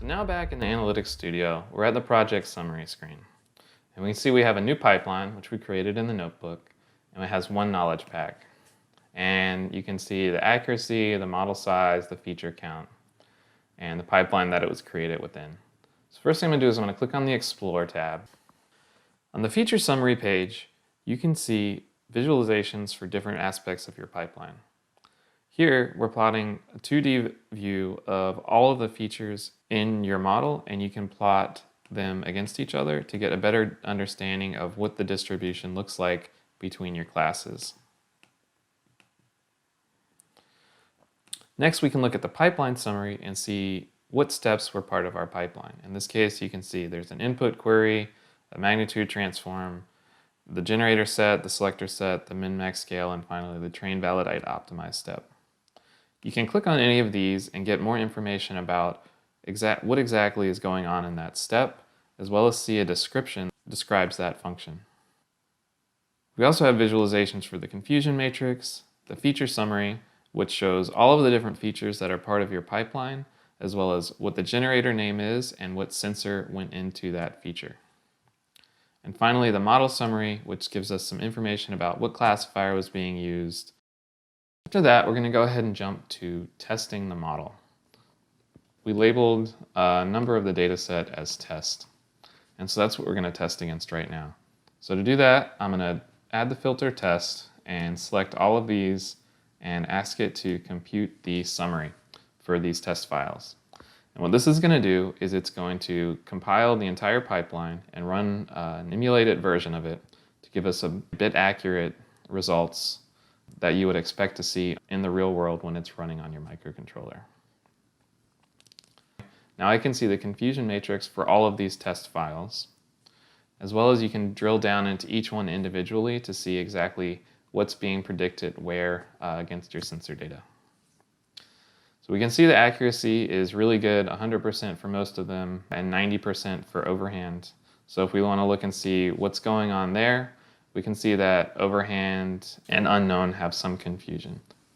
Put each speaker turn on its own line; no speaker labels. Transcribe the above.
So now back in the Analytics Studio, we're at the project summary screen. And we can see we have a new pipeline, which we created in the notebook, and it has one knowledge pack. And you can see the accuracy, the model size, the feature count, and the pipeline that it was created within. So first thing I'm going to do is I'm going to click on the Explore tab. On the feature summary page, you can see visualizations for different aspects of your pipeline. Here, we're plotting a 2D view of all of the features in your model, and you can plot them against each other to get a better understanding of what the distribution looks like between your classes. Next, we can look at the pipeline summary and see what steps were part of our pipeline. In this case, you can see there's an input query, a magnitude transform, the generator set, the selector set, the min-max scale, and finally the train validate optimize step. You can click on any of these and get more information about what exactly is going on in that step, as well as see a description that describes that function. We also have visualizations for the confusion matrix, the feature summary, which shows all of the different features that are part of your pipeline, as well as what the generator name is and what sensor went into that feature. And finally, the model summary, which gives us some information about what classifier was being used. After that, we're going to go ahead and jump to testing the model. We labeled a number of the data set as test. And so that's what we're going to test against right now. So to do that, I'm going to add the filter test and select all of these and ask it to compute the summary for these test files. And what this is going to do is it's going to compile the entire pipeline and run an emulated version of it to give us a bit accurate results that you would expect to see in the real world when it's running on your microcontroller. Now I can see the confusion matrix for all of these test files, as well as you can drill down into each one individually to see exactly what's being predicted where against your sensor data. So we can see the accuracy is really good, 100% for most of them, and 90% for overhand. So if we want to look and see what's going on there, we can see that overhand and unknown have some confusion.